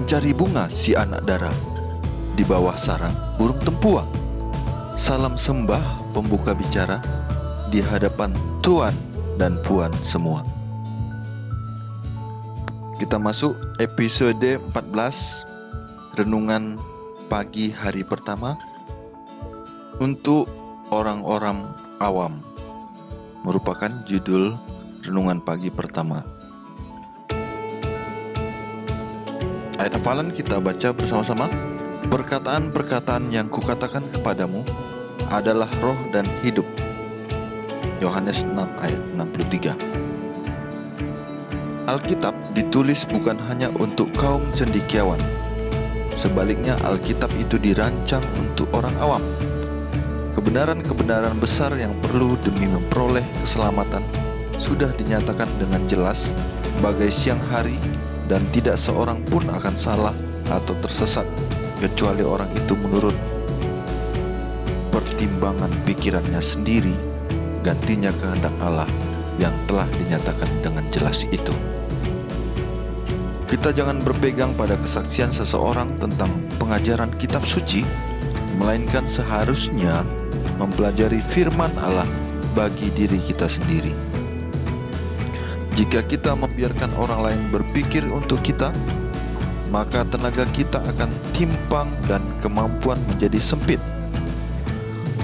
mencari bunga si anak dara di bawah sarang burung tempuang. Salam sembah pembuka bicara di hadapan Tuan dan Puan semua. Kita masuk episode 14, renungan pagi hari pertama untuk orang-orang awam, merupakan judul renungan pagi pertama. Ayat hafalan kita baca bersama-sama. Perkataan-perkataan yang kukatakan kepadamu adalah roh dan hidup. Yohanes 6 ayat 63. Alkitab ditulis bukan hanya untuk kaum cendekiawan. Sebaliknya Alkitab itu dirancang untuk orang awam. Kebenaran-kebenaran besar yang perlu demi memperoleh keselamatan sudah dinyatakan dengan jelas bagai siang hari, dan tidak seorang pun akan salah atau tersesat kecuali orang itu menurut pertimbangan pikirannya sendiri, gantinya kehendak Allah yang telah dinyatakan dengan jelas itu. Kita jangan berpegang pada kesaksian seseorang tentang pengajaran kitab suci, melainkan seharusnya mempelajari firman Allah bagi diri kita sendiri. Jika kita membiarkan orang lain berpikir untuk kita, maka tenaga kita akan timpang dan kemampuan menjadi sempit.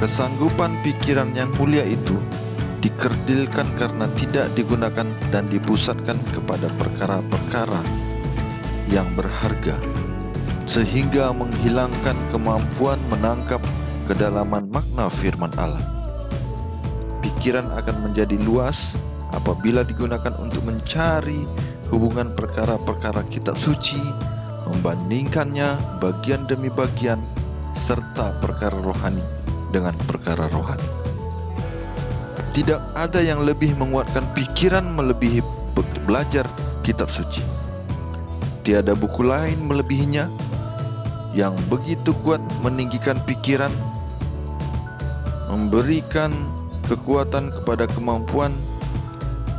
Kesanggupan pikiran yang mulia itu dikerdilkan karena tidak digunakan dan dipusatkan kepada perkara-perkara yang berharga, sehingga menghilangkan kemampuan menangkap kedalaman makna firman Allah. Pikiran akan menjadi luas apabila digunakan untuk mencari hubungan perkara-perkara kitab suci, membandingkannya bagian demi bagian, serta perkara rohani dengan perkara rohani. Tidak ada yang lebih menguatkan pikiran melebihi belajar kitab suci. Tiada buku lain melebihinya yang begitu kuat meninggikan pikiran, memberikan kekuatan kepada kemampuan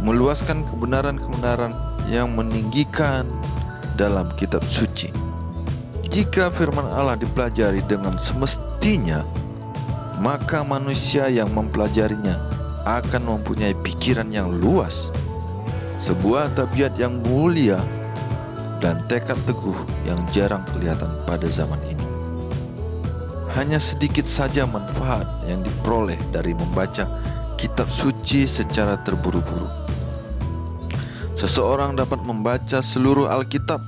meluaskan kebenaran-kebenaran yang meninggikan dalam kitab suci. Jika firman Allah dipelajari dengan semestinya, maka manusia yang mempelajarinya akan mempunyai pikiran yang luas, sebuah tabiat yang mulia, dan tekad teguh yang jarang kelihatan pada zaman ini. Hanya sedikit saja manfaat yang diperoleh dari membaca kitab suci secara terburu-buru. Seseorang dapat membaca seluruh Alkitab,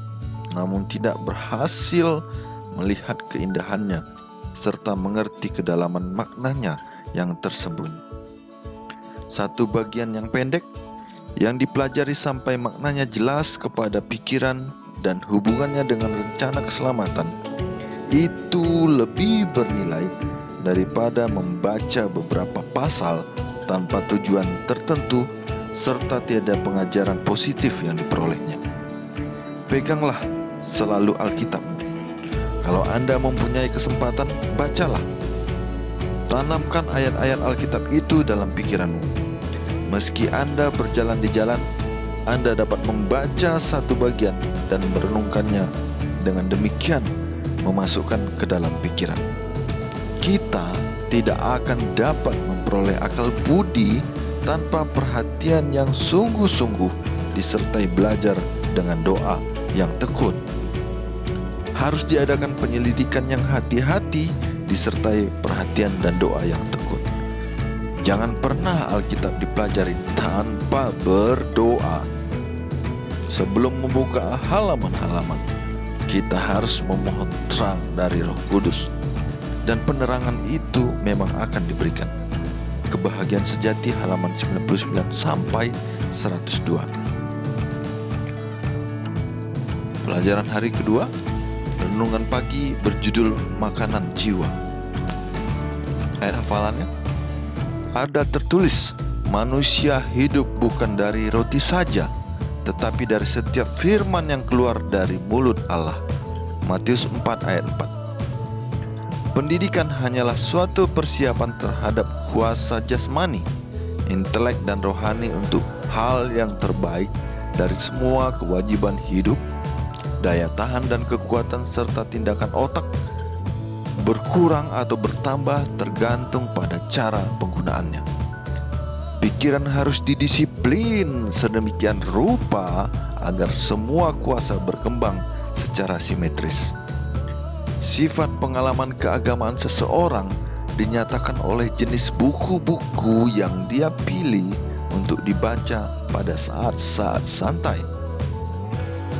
namun tidak berhasil melihat keindahannya serta mengerti kedalaman maknanya yang tersembunyi. Satu bagian yang pendek yang dipelajari sampai maknanya jelas kepada pikiran dan hubungannya dengan rencana keselamatan itu lebih bernilai daripada membaca beberapa pasal tanpa tujuan tertentu serta tiada pengajaran positif yang diperolehnya. Peganglah selalu Alkitabmu. Kalau Anda mempunyai kesempatan, bacalah. Tanamkan ayat-ayat Alkitab itu dalam pikiranmu. Meski Anda berjalan di jalan, Anda dapat membaca satu bagian dan merenungkannya. Dengan demikian, memasukkan ke dalam pikiran. Kita tidak akan dapat memperoleh akal budi tanpa perhatian yang sungguh-sungguh disertai belajar dengan doa yang tekun. Harus diadakan penyelidikan yang hati-hati disertai perhatian dan doa yang tekun. Jangan pernah Alkitab dipelajari tanpa berdoa. Sebelum membuka halaman-halaman, kita harus memohon terang dari Roh Kudus, dan penerangan itu memang akan diberikan. Kebahagiaan sejati halaman 99 sampai 102. Pelajaran hari kedua, renungan pagi berjudul Makanan Jiwa. Ayat hafalannya, ada tertulis, manusia hidup bukan dari roti saja, tetapi dari setiap firman yang keluar dari mulut Allah. Matius 4 ayat 4. Pendidikan hanyalah suatu persiapan terhadap kuasa jasmani, intelek dan rohani untuk hal yang terbaik dari semua kewajiban hidup daya tahan dan kekuatan serta tindakan otak berkurang atau bertambah tergantung pada cara penggunaannya. Pikiran harus didisiplin sedemikian rupa agar semua kuasa berkembang secara simetris. Sifat pengalaman keagamaan seseorang dinyatakan oleh jenis buku-buku yang dia pilih untuk dibaca pada saat-saat santai.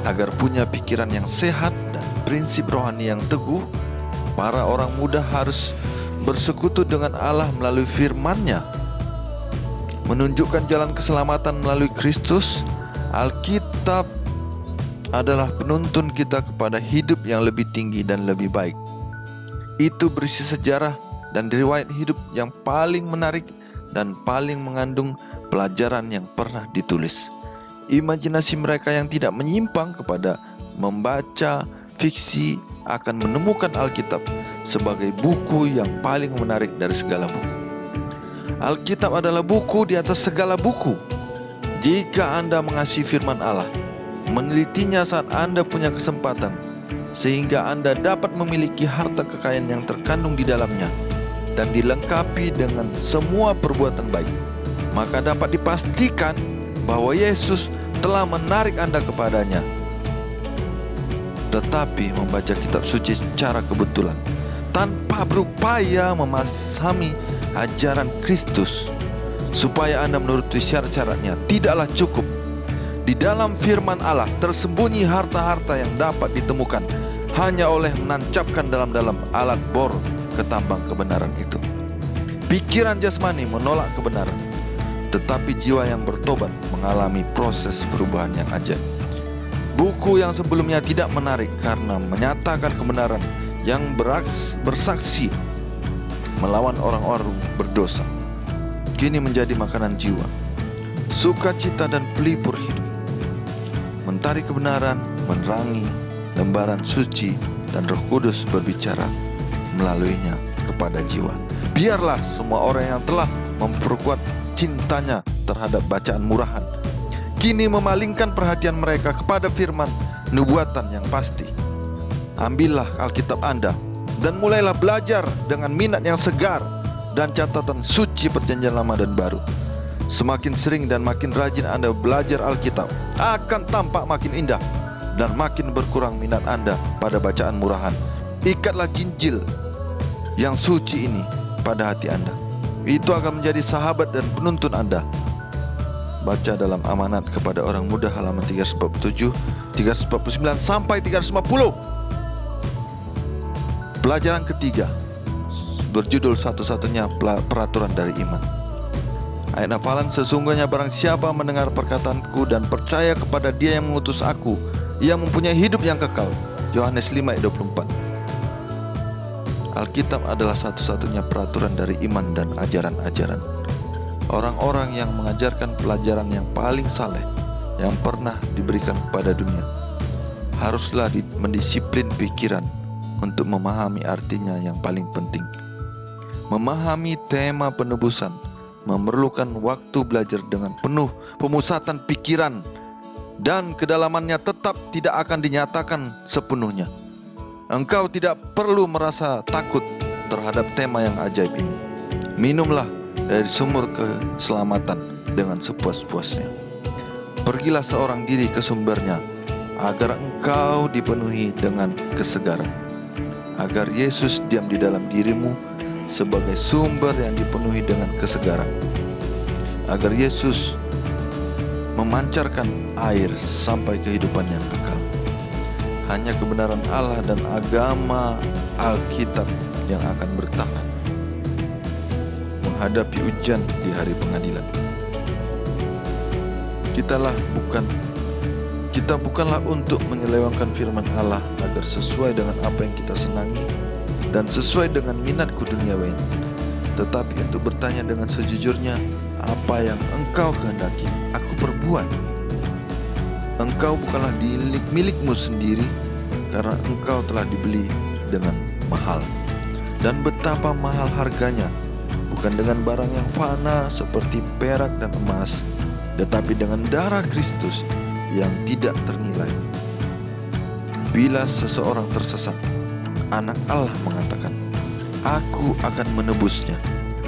Agar punya pikiran yang sehat dan prinsip rohani yang teguh, para orang muda harus bersekutu dengan Allah melalui firman-Nya. Menunjukkan jalan keselamatan melalui Kristus, Alkitab adalah penuntun kita kepada hidup yang lebih tinggi dan lebih baik. Itu berisi sejarah dan riwayat hidup yang paling menarik dan paling mengandung pelajaran yang pernah ditulis. Imajinasi mereka yang tidak menyimpang kepada membaca fiksi akan menemukan Alkitab sebagai buku yang paling menarik dari segala buku. Alkitab adalah buku di atas segala buku. Jika Anda mengasihi firman Allah, menelitinya saat Anda punya kesempatan, sehingga Anda dapat memiliki harta kekayaan yang terkandung di dalamnya dan dilengkapi dengan semua perbuatan baik, maka dapat dipastikan bahwa Yesus telah menarik Anda kepadanya. Tetapi membaca kitab suci secara kebetulan tanpa berupaya memahami ajaran Kristus supaya Anda menuruti syarat-syaratnya tidaklah cukup. Di dalam firman Allah tersembunyi harta-harta yang dapat ditemukan hanya oleh menancapkan dalam alat bor ke tambang kebenaran itu. Pikiran jasmani menolak kebenaran, tetapi jiwa yang bertobat mengalami proses perubahan yang ajaib. Buku yang sebelumnya tidak menarik karena menyatakan kebenaran yang bersaksi melawan orang-orang berdosa, kini menjadi makanan jiwa, sukacita dan pelipur hidup. Mentari kebenaran menerangi lembaran suci dan Roh Kudus berbicara melaluinya kepada jiwa. Biarlah semua orang yang telah memperkuat cintanya terhadap bacaan murahan kini memalingkan perhatian mereka kepada firman nubuatan yang pasti. Ambillah Alkitab Anda dan mulailah belajar dengan minat yang segar dan catatan suci perjanjian lama dan baru. Semakin sering dan makin rajin Anda belajar Alkitab, akan tampak makin indah dan makin berkurang minat Anda pada bacaan murahan. Ikatlah Injil yang suci ini pada hati Anda. Itu akan menjadi sahabat dan penuntun Anda. Baca dalam Amanat kepada Orang Muda halaman 347, 349 sampai 350. Pelajaran ketiga berjudul satu-satunya peraturan dari iman. Ayat hafalan, sesungguhnya barang siapa mendengar perkataanku dan percaya kepada Dia yang mengutus aku, ia mempunyai hidup yang kekal. Yohanes 5 ayat 24. Alkitab adalah satu-satunya peraturan dari iman dan ajaran-ajaran. Orang-orang yang mengajarkan pelajaran yang paling saleh yang pernah diberikan kepada dunia haruslah mendisiplin pikiran untuk memahami artinya yang paling penting. Memahami tema penebusan memerlukan waktu belajar dengan penuh pemusatan pikiran, dan kedalamannya tetap tidak akan dinyatakan sepenuhnya. Engkau tidak perlu merasa takut terhadap tema yang ajaib ini. Minumlah dari sumur keselamatan dengan sepuas-puasnya. Pergilah seorang diri ke sumbernya, agar engkau dipenuhi dengan kesegaran. Agar Yesus diam di dalam dirimu sebagai sumber yang dipenuhi dengan kesegaran. Agar Yesus memancarkan air sampai kehidupan yang kekal. Hanya kebenaran Allah dan agama Alkitab yang akan bertahan menghadapi ujian di hari pengadilan. Kita bukanlah untuk menyelewengkan firman Allah agar sesuai dengan apa yang kita senangi dan sesuai dengan minatku duniawi, tetapi untuk bertanya dengan sejujurnya, apa yang engkau kehendaki aku perbuat. Engkau bukanlah milikmu sendiri, karena engkau telah dibeli dengan mahal. Dan betapa mahal harganya, bukan dengan barang yang fana seperti perak dan emas, tetapi dengan darah Kristus yang tidak ternilai. Apabila seseorang tersesat, Anak Allah mengatakan, "Aku akan menebusnya.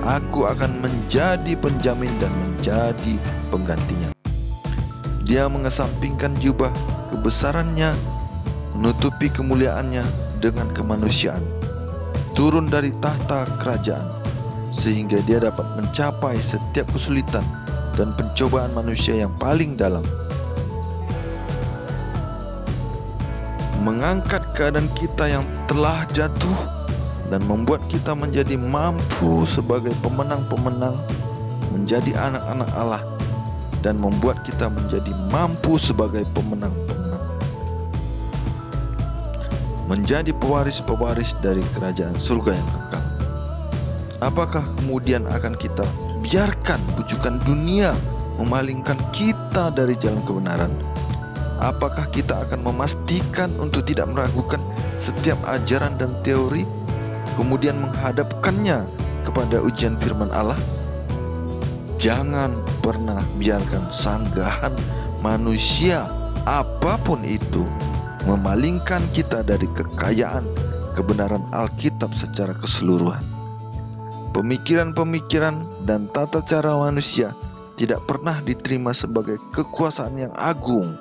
Aku akan menjadi penjamin dan menjadi penggantinya." Dia mengesampingkan jubah kebesarannya, menutupi kemuliaannya dengan kemanusiaan, turun dari tahta kerajaan, sehingga dia dapat mencapai setiap kesulitan dan pencobaan manusia yang paling dalam. Mengangkat keadaan kita yang telah jatuh dan membuat kita menjadi mampu sebagai pemenang-pemenang, menjadi anak-anak Allah, dan membuat kita menjadi mampu sebagai pemenang-pemenang, menjadi pewaris-pewaris dari kerajaan surga yang kekal. Apakah kemudian akan kita biarkan bujukan dunia memalingkan kita dari jalan kebenaran? Apakah kita akan memastikan untuk tidak meragukan setiap ajaran dan teori, kemudian menghadapkannya kepada ujian firman Allah? Jangan pernah biarkan sanggahan manusia apapun itu memalingkan kita dari kekayaan kebenaran Alkitab secara keseluruhan. Pemikiran-pemikiran dan tata cara manusia tidak pernah diterima sebagai kekuasaan yang agung.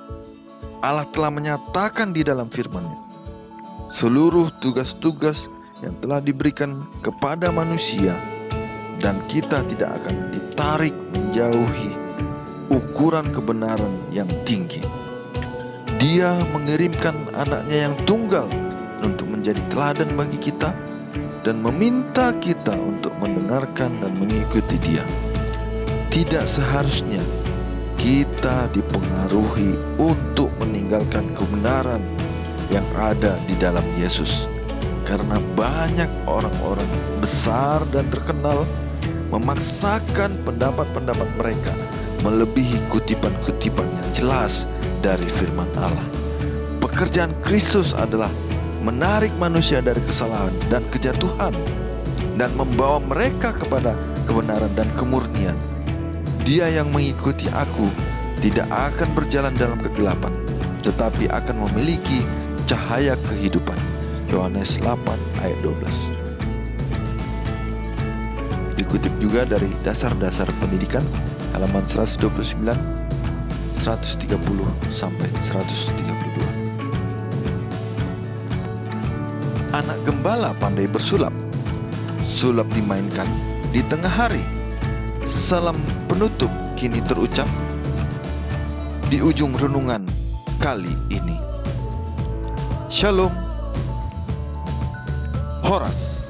Allah telah menyatakan di dalam firman-Nya, seluruh tugas-tugas yang telah diberikan kepada manusia, dan kita tidak akan ditarik menjauhi ukuran kebenaran yang tinggi. Dia mengirimkan anaknya yang tunggal untuk menjadi teladan bagi kita dan meminta kita untuk mendengarkan dan mengikuti Dia. Tidak seharusnya kita dipengaruhi untuk meninggalkan kebenaran yang ada di dalam Yesus, karena banyak orang-orang besar dan terkenal memaksakan pendapat-pendapat mereka melebihi kutipan-kutipan yang jelas dari firman Allah. Pekerjaan Kristus adalah menarik manusia dari kesalahan dan kejatuhan dan membawa mereka kepada kebenaran dan kemurnian. Dia yang mengikuti aku tidak akan berjalan dalam kegelapan, tetapi akan memiliki cahaya kehidupan. Yohanes 8 ayat 12. Dikutip juga dari Dasar-dasar Pendidikan halaman 129, 130 sampai 132. Anak gembala pandai bersulap. Sulap dimainkan di tengah hari. Salam penutup kini terucap di ujung renungan kali ini. Shalom. Horas.